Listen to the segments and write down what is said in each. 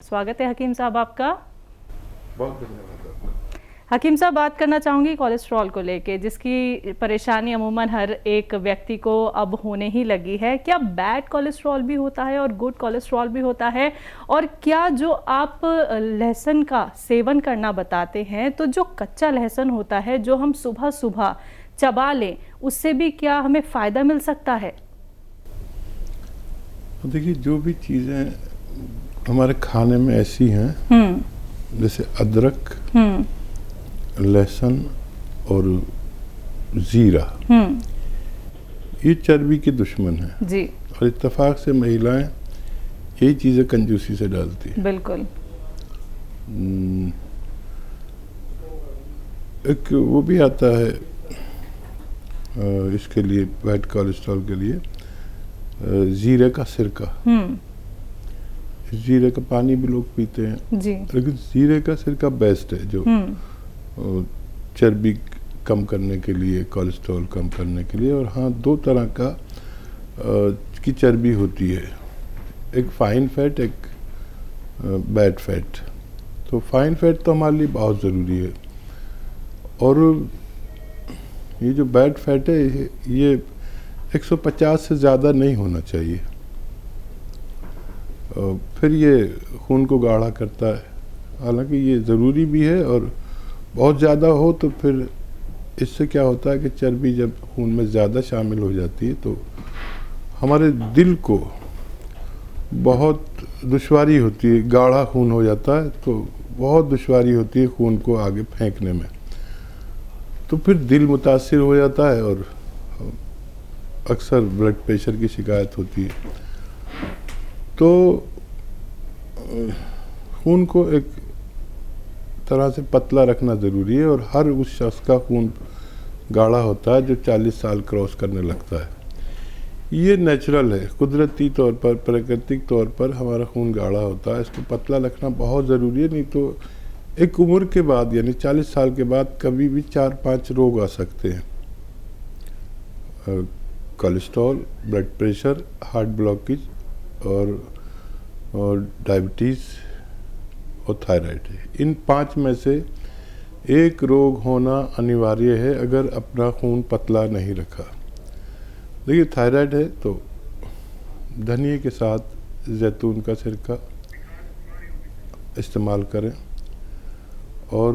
स्वागत है हकीम साहब आपका। बहुत धन्यवाद आपका। हकीम साहब, बात करना चाहूँगी कोलेस्ट्रॉल को लेके, जिसकी परेशानी अमूमन हर एक व्यक्ति को अब होने ही लगी है। क्या बैड कोलेस्ट्रॉल भी होता है और गुड कोलेस्ट्रॉल भी होता है? और क्या जो आप लहसुन का सेवन करना बताते हैं, तो जो कच्चा लहसुन होता है जो हम सुबह सुबह चबा लें, उससे भी क्या हमें फ़ायदा मिल सकता है? देखिए, जो भी चीज़ें हमारे खाने में ऐसी हैं, जैसे अदरक, लहसुन और जीरा, ये चर्बी के दुश्मन हैं जी। और इत्तेफाक से महिलाएं यही चीज़ें कंजूसी से डालती हैं। बिल्कुल। एक वो भी आता है इसके लिए, बैड कोलेस्ट्रॉल के लिए, जीरे का सिरका। जीरे का पानी भी लोग पीते हैं जी। लेकिन जीरे का सिरका बेस्ट है, जो चर्बी कम करने के लिए, कोलेस्ट्रॉल कम करने के लिए। और हाँ, दो तरह का की चर्बी होती है, एक फाइन फैट, एक बैड फैट। तो फाइन फैट तो हमारे लिए बहुत ज़रूरी है, और ये जो बैड फैट है ये 150 से ज़्यादा नहीं होना चाहिए। फिर ये खून को गाढ़ा करता है, हालांकि ये ज़रूरी भी है। और बहुत ज़्यादा हो तो फिर इससे क्या होता है कि चर्बी जब खून में ज़्यादा शामिल हो जाती है तो हमारे दिल को बहुत दुश्वारी होती है। गाढ़ा खून हो जाता है तो बहुत दुश्वारी होती है खून को आगे फेंकने में, तो फिर दिल मुतासिर हो जाता है और अक्सर ब्लड प्रेशर की शिकायत होती है। तो खून को एक तरह से पतला रखना ज़रूरी है, और हर उस शख्स का खून गाढ़ा होता है जो 40 साल क्रॉस करने लगता है। ये नेचुरल है, कुदरती तौर पर, प्राकृतिक तौर पर हमारा खून गाढ़ा होता है। इसको पतला रखना बहुत ज़रूरी है, नहीं तो एक उम्र के बाद, यानी 40 साल के बाद कभी भी 4-5 रोग आ सकते हैं। Cholesterol, blood pressure, heart blockage और डायबिटीज़ और थायराइड। इन 5 में से एक रोग होना अनिवार्य है अगर अपना खून पतला नहीं रखा। देखिए, थायराइड है तो धनिए के साथ जैतून का सिरका इस्तेमाल करें, और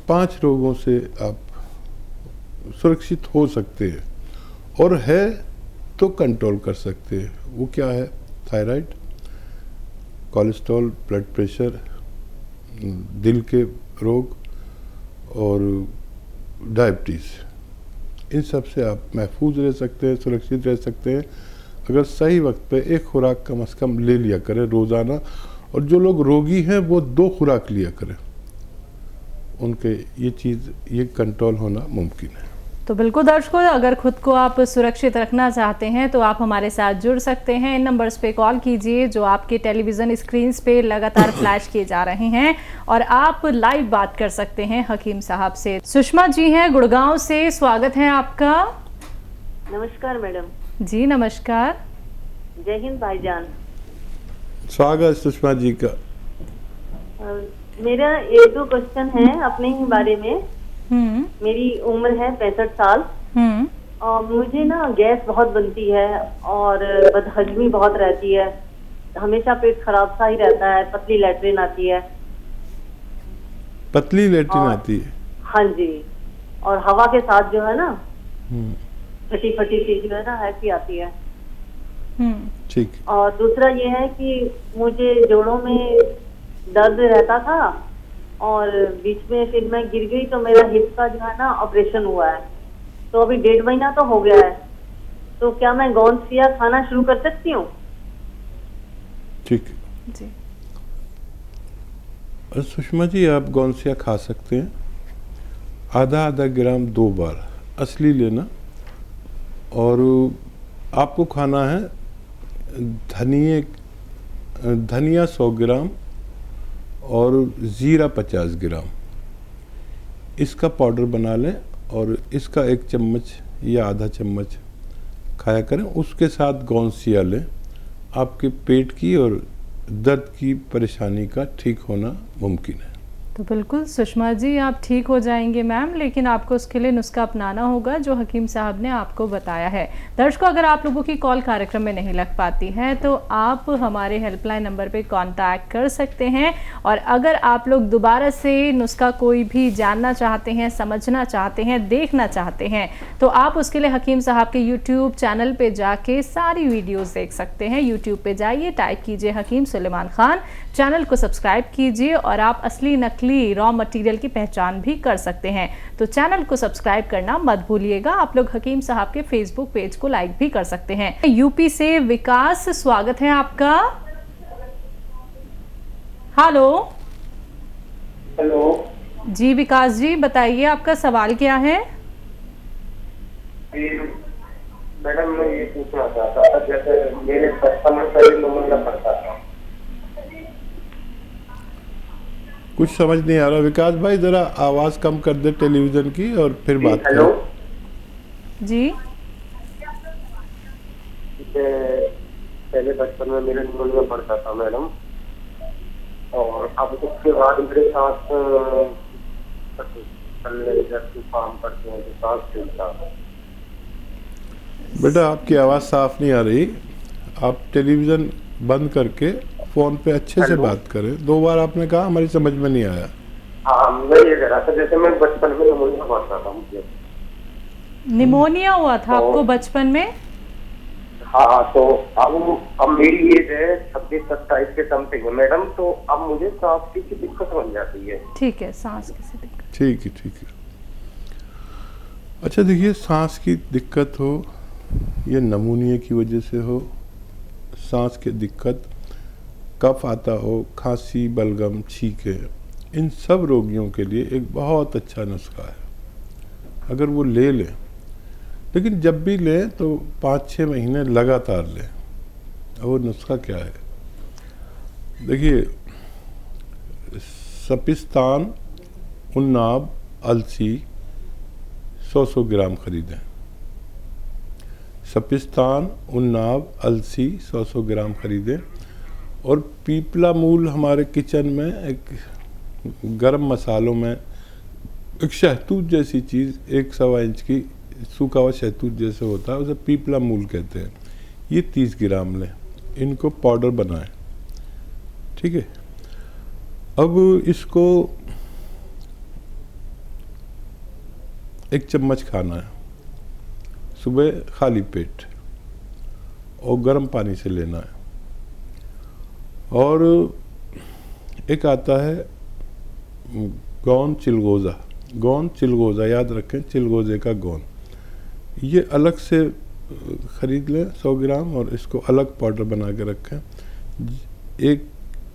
5 रोगों से आप सुरक्षित हो सकते हैं, और है तो कंट्रोल कर सकते हैं। वो क्या है? थायराइड, कोलेस्ट्रॉल, ब्लड प्रेशर, दिल के रोग और डायबिटीज़। इन सब से आप महफूज रह सकते हैं, सुरक्षित रह सकते हैं अगर सही वक्त पे एक खुराक कम से कम ले लिया करें रोज़ाना। और जो लोग रोगी हैं वो 2 खुराक लिया करें, उनके ये कंट्रोल होना मुमकिन है। तो बिल्कुल दर्शकों, अगर खुद को आप सुरक्षित रखना चाहते हैं तो आप हमारे साथ जुड़ सकते हैं। इन नंबर्स पे कॉल कीजिए जो आपके टेलीविज़न स्क्रीन्स पे लगातार फ्लैश किए जा रहे हैं, और आप लाइव बात कर सकते हैं हकीम साहब से। सुषमा जी हैं गुड़गांव से, स्वागत है आपका। नमस्कार मैडम। जी नमस्कार। जय हिंद भाईजान। स्वागत सुषमा जी का। मेरा 1-2 क्वेश्चन है अपने ही बारे में। मेरी उम्र है 65 साल, और मुझे ना गैस बहुत बनती है और बदहजमी बहुत रहती है, हमेशा पेट खराब सा ही रहता है, पतली लैट्रिन आती है। पतली लैट्रिन आती है? हाँ जी, और हवा के साथ जो है ना फटी फटी सी जो है ना ऐसी आती है। ठीक। और दूसरा ये है कि मुझे जोड़ों में दर्द रहता था, और बीच में फिर मैं गिर गई तो मेरा हिप का जो है ना ऑपरेशन हुआ है, तो अभी 1.5 महीना तो हो गया है। तो क्या मैं गोंदसिया खाना शुरू कर सकती हूँ? ठीक जी। सुषमा जी, आप गोंदसिया खा सकते हैं, आधा ग्राम 2 बार असली लेना। और आपको खाना है धनिया 100 ग्राम और जीरा 50 ग्राम। इसका पाउडर बना लें और इसका 1 चम्मच या आधा चम्मच खाया करें। उसके साथ गोंदसिया लें, आपके पेट की और दर्द की परेशानी का ठीक होना मुमकिन है। तो बिल्कुल सुषमा जी, आप ठीक हो जाएंगे मैम, लेकिन आपको उसके लिए नुस्खा अपनाना होगा जो हकीम साहब ने आपको बताया है। दर्शकों, अगर आप लोगों की कॉल कार्यक्रम में नहीं लग पाती है तो आप हमारे हेल्पलाइन नंबर पे कांटेक्ट कर सकते हैं। और अगर आप लोग दोबारा से नुस्खा कोई भी जानना चाहते हैं, समझना चाहते हैं, देखना चाहते हैं, तो आप उसके लिए हकीम साहब के यूट्यूब चैनल पे जाके सारी वीडियोज़ देख सकते हैं। यूट्यूब पे जाइए, टाइप कीजिए हकीम सुलेमान खान, चैनल को सब्सक्राइब कीजिए और आप असली नकली रॉ मटेरियल की पहचान भी कर सकते हैं। तो चैनल को सब्सक्राइब करना मत भूलिएगा। आप लोग हकीम साहब के फेसबुक पेज को लाइक भी कर सकते हैं। यूपी से विकास, स्वागत है आपका। हेलो। हेलो जी विकास जी, बताइए आपका सवाल क्या है। मैडम, मैं ये पूछना चाहता था, जैसे मेरे 55 शरीर नमूना पड़ता था। कुछ समझ नहीं आ रहा। विकास भाई जरा आवाज कम कर दे टेलीविजन की और फिर बात हेलो करें। जी। पहले बचपन में मेरे नमूना पड़ता था मैडम, और अब उसके बाद मेरे साथ काम करते हैं तो सांस फूलता है। बेटा आपकी आवाज़ साफ नहीं आ रही, आप टेलीविज़न बंद करके फ़ोन पे अच्छे से बात करें। 2 बार आपने कहा, हमारी समझ में नहीं आया। हाँ, मैं ये कह रहा था, जैसे मैं बचपन में निमोनिया पड़ता था मुझे। निमोनिया हुआ था आपको बचपन में? हाँ, तो अब मेरी एज है 26-27 के समथिंग है मैडम, तो अब मुझे सांस की दिक्कत बन जाती है। ठीक है, सांस की दिक्कत। ठीक है, ठीक है। अच्छा देखिए, सांस की दिक्कत हो, ये नमूनिया की वजह से हो, सांस की दिक्कत, कफ आता हो, खांसी, बलगम, छींके, इन सब रोगियों के लिए एक बहुत अच्छा नुस्खा है। अगर वो ले लें, लेकिन जब भी लें तो 5-6 महीने लगातार लें। और वो नुस्खा क्या है? देखिए, सपिस्तान, उन्नाब, अलसी 100-100 ग्राम खरीदें। सपिस्तान, उन्नाब, अलसी 100-100 ग्राम खरीदें। और पीपला मूल हमारे किचन में एक गरम मसालों में एक शहतूत जैसी चीज़, 1-1.25 इंच की सूखा हुआ शहतूत जैसे होता है, उसे पीपला मूल कहते हैं। ये 30 ग्राम लें, इनको पाउडर बनाएं। ठीक है। अब इसको 1 चम्मच खाना है सुबह खाली पेट, और गर्म पानी से लेना है। और एक आता है गौन चिलगोज़ा, गौन चिलगोज़ा, याद रखें, चिलगोज़े का गौन, ये अलग से ख़रीद लें 100 ग्राम, और इसको अलग पाउडर बना के रखें। 1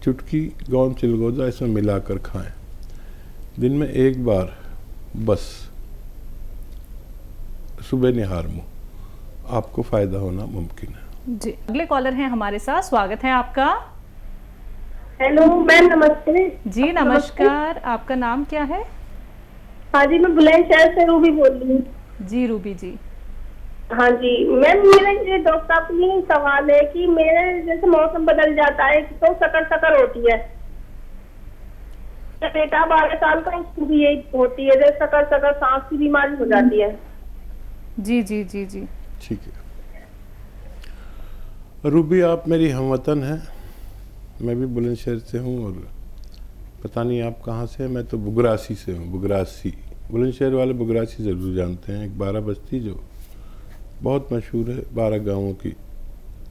चुटकी गौन चिलगोज़ा इसमें मिलाकर खाएं, दिन में 1 बार बस, सुबह निहार मुँह, आपको फ़ायदा होना मुमकिन है। जी, अगले कॉलर हैं हमारे साथ, स्वागत है आपका। हेलो मैम, नमस्ते। जी नमस्कार, आपका नाम क्या है? हाँ जी, मैं बुलंदशहर से रूबी बोल रही हूँ। जी रूबी जी। हाँ जी मैम, मेरा ये डॉक्टर साहब से यही सवाल है कि मेरे जैसे मौसम बदल जाता है तो सकर होती है। बेटा 12 साल का, उसको भी यही होती है, जैसे सकर सांस की बीमारी हो जाती है। जी जी जी जी। ठीक है रूबी, आप मेरी हमवतन हैं। मैं भी बुलंदशहर से हूँ, और पता नहीं आप कहाँ से हैं। मैं तो बुगरासी से हूँ, बुगरासी। बुलंदशहर वाले बुगरासी ज़रूर जानते हैं, एक 12 बस्ती जो बहुत मशहूर है, 12 गांवों की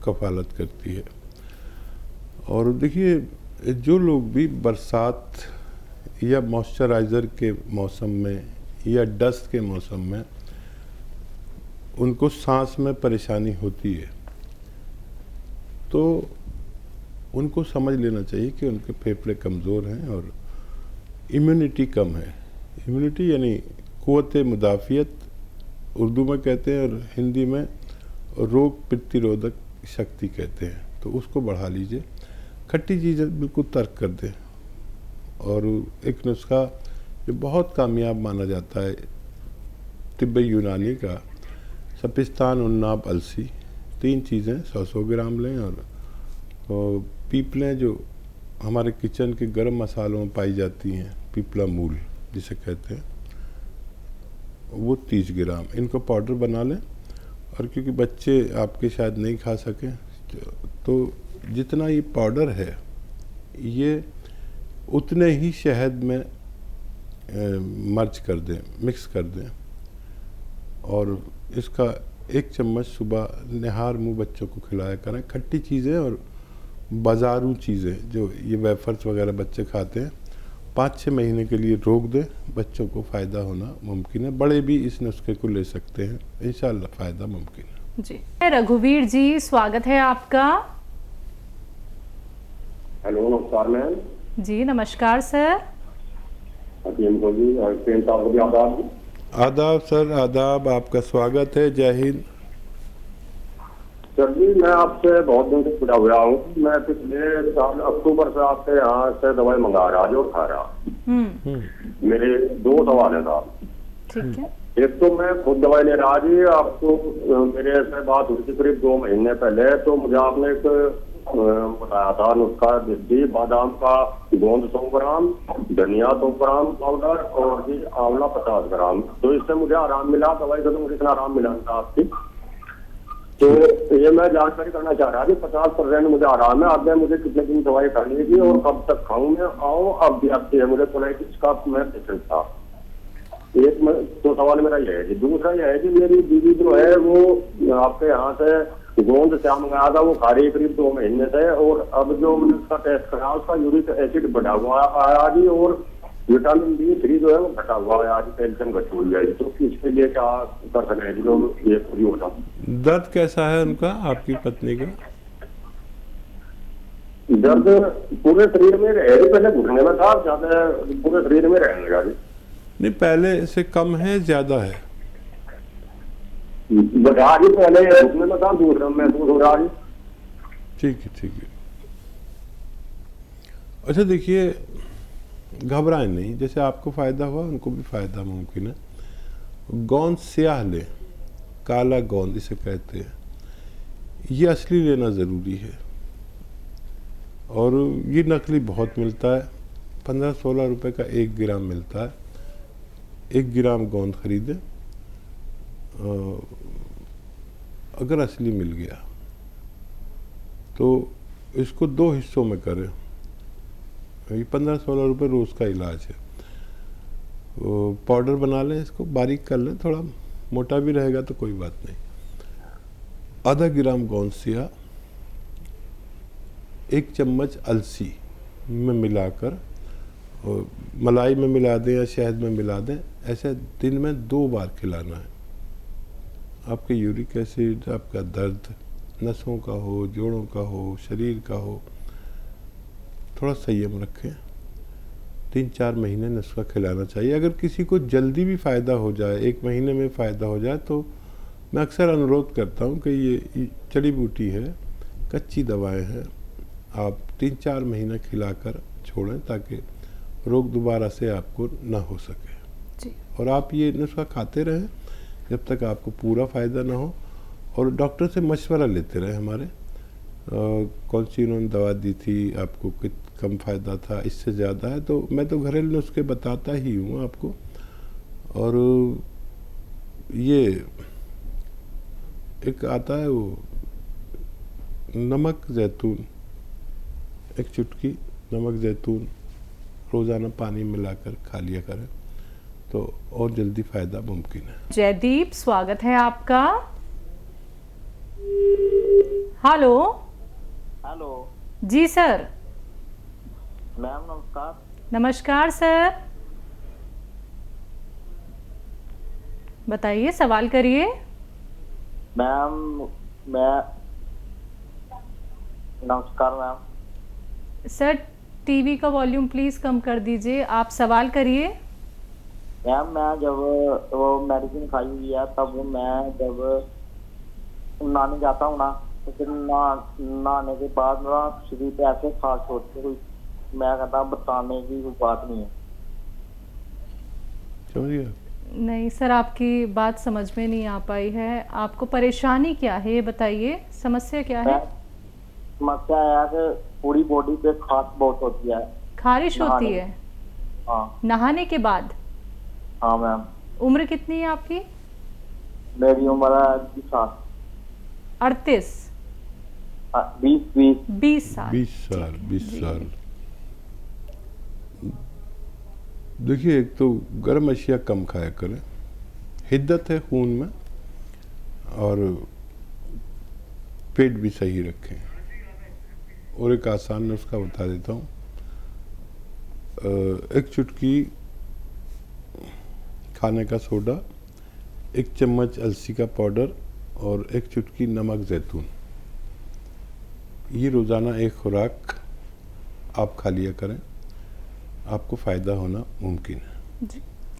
कफालत करती है। और देखिए, जो लोग भी बरसात या मॉइस्चराइज़र के मौसम में या डस्ट के मौसम में उनको सांस में परेशानी होती है, तो उनको समझ लेना चाहिए कि उनके फेफड़े कमज़ोर हैं और इम्यूनिटी कम है। इम्यूनिटी यानी क़ुव्वत मुदाफ़ियत उर्दू में कहते हैं, और हिंदी में रोग प्रतिरोधक शक्ति कहते हैं। तो उसको बढ़ा लीजिए, खट्टी चीज़ें बिल्कुल तर्क कर दें। और एक नुस्खा जो बहुत कामयाब माना जाता है तिब्बे यूनानी का, सपिस्तान, उन्नाब, अलसी, 3 चीज़ें 100-100 ग्राम लें, और तो पीपलें जो हमारे किचन के गरम मसालों में पाई जाती हैं, पीपला मूल जिसे कहते हैं, वो 30 ग्राम, इनको पाउडर बना लें। और क्योंकि बच्चे आपके शायद नहीं खा सकें, तो जितना ये पाउडर है ये उतने ही शहद में मर्ज कर दें, मिक्स कर दें। और इसका 1 चम्मच सुबह निहार मुंह बच्चों को खिलाया करें। खट्टी चीज़ें और बाजारू चीज़ें जो ये वेफर्स वगैरह बच्चे खाते हैं 5-6 महीने के लिए रोक दें, बच्चों को फ़ायदा होना मुमकिन है। बड़े भी इस नुस्खे को ले सकते हैं, इंशाल्लाह फ़ायदा मुमकिन है। जी रघुवीर जी, स्वागत है आपका। हेलो, नमस्कार मैम। जी नमस्कार सर। आदाब सर, आदाब, आपका स्वागत है, जय हिंद। सर जी, मैं आपसे बहुत दिन से जुड़ा हुआ हूँ। मैं पिछले साल अक्टूबर से आपके यहाँ से दवाई मंगा रहा जो खा रहा। मेरे 2 सवाल है साहब। ठीक है। एक तो मैं खुद दवाई ले रहा जी, आपको मेरे से बात हुई थी करीब 2 महीने पहले, तो मुझे आपने एक बताया था नुस्खा, देसी बादाम का गोंद 100 ग्राम, धनिया 100 ग्राम पाउडर और जी आंवला 50 ग्राम। तो इससे मुझे आराम मिला, दवाई से तो मुझे इतना आराम मिला था आपकी। तो ये मैं जानकारी करना चाह रहा था, 50% मुझे आराम है। आपने मुझे कितने दिन दवाई खानी थी और कब तक खाऊं मैं? अब भी आपकी है, मुझे कोलाइटिस का मैं पेशेंट था। एक तो सवाल मेरा ये है जी। दूसरा ये है कि मेरी दीदी जो है वो आपके यहाँ से गोंद से मंगाया था, वो खा रही करीब 2 महीने से, और अब जो मैंने उसका टेस्ट करा उसका यूरिक एसिड बढ़ा हुआ आया जी, और विटामिन D3 जो है वो घटा हुआ है, आज कैल्शियम घट हुई है। तो इसके लिए क्या कर सकते हैं जो ये पूरी होता? दर्द कैसा है उनका, आपकी पत्नी का? दर्द पूरे शरीर में रह रही, पहले घुटने में था, ज्यादा पूरे शरीर में रहने लगा जी। नहीं, पहले से कम है, ज़्यादा है? बढ़ा जी, पहले घुटने में था, दूसरा महसूस हो रहा जी। ठीक है, ठीक है। अच्छा देखिए, घबराएं नहीं, जैसे आपको फ़ायदा हुआ उनको भी फ़ायदा मुमकिन है। गोंद स्याह लें, काला गोंद इसे कहते हैं, ये असली लेना ज़रूरी है। और ये नकली बहुत मिलता है, 15-16 रुपए का 1 ग्राम मिलता है। 1 ग्राम गोंद खरीदें, अगर असली मिल गया तो इसको 2 हिस्सों में करें। ये 15-16 रुपये रोज़ का इलाज है। पाउडर बना लें, इसको बारीक कर लें, थोड़ा मोटा भी रहेगा तो कोई बात नहीं। आधा ग्राम गोंद सिया, 1 चम्मच अलसी में मिलाकर मलाई में मिला दें या शहद में मिला दें। ऐसे दिन में 2 बार खिलाना है। आपके यूरिक एसिड, आपका दर्द नसों का हो, जोड़ों का हो, शरीर का हो, थोड़ा संयम रखें। 3-4 महीने नुस्खा खिलाना चाहिए। अगर किसी को जल्दी भी फ़ायदा हो जाए, 1 महीने में फ़ायदा हो जाए, तो मैं अक्सर अनुरोध करता हूं कि ये जड़ी बूटी है, कच्ची दवाएं हैं, आप 3-4 महीने खिलाकर छोड़ें ताकि रोग दोबारा से आपको ना हो सके जी। और आप ये नुस्खा खाते रहें जब तक आपको पूरा फ़ायदा ना हो, और डॉक्टर से मशवरा लेते रहे हमारे, कौन सी उन्होंने दवा दी थी आपको, कम फ़ायदा था, इससे ज़्यादा है, तो मैं तो घरेलू नुस्खे बताता ही हूँ आपको। और ये एक आता है वो नमक जैतून, 1 चुटकी नमक जैतून रोज़ाना पानी मिलाकर खा लिया करें तो और जल्दी फ़ायदा मुमकिन है। जयदीप, स्वागत है आपका। हेलो। हेलो जी सर। मैम, नमस्कार। नमस्कार सर, बताइए, सवाल करिए। मैम नमस्कार मैम। सर टीवी का वॉल्यूम प्लीज कम कर दीजिए, आप सवाल करिए। मैम, मैं जब वो मेडिसिन खाई हुई है, तब मैं जब नहाने जाता हूँ ना, तो फिर नहाने के बाद ना शरीर पे ऐसे खास होते, कोई मैं कहता बताने की कोई बात नहीं है। समझिए? नहीं सर, आपकी बात समझ में नहीं आ पाई है। आपको परेशानी क्या है ये बताइए, समस्या क्या है? समस्या है कि पूरी बॉडी पे खास बहुत होती है। खारिश होती नहाने- है हाँ नहाने के बाद? हाँ मैम। उम्र कितनी है आपकी? मेरी उम्र है 20 साल। 38? 20 20 साल। 20 साल। देखिए, एक तो गर्म अशिया कम खाया करें, हिद्दत है खून में, और पेट भी सही रखें। और एक आसान नुस्खा बता देता हूँ। एक चुटकी खाने का सोडा, 1 चम्मच अलसी का पाउडर और 1 चुटकी नमक जैतून, ये रोज़ाना एक खुराक आप खा लिया करें, आपको फ़ायदा होना मुमकिन है। जी।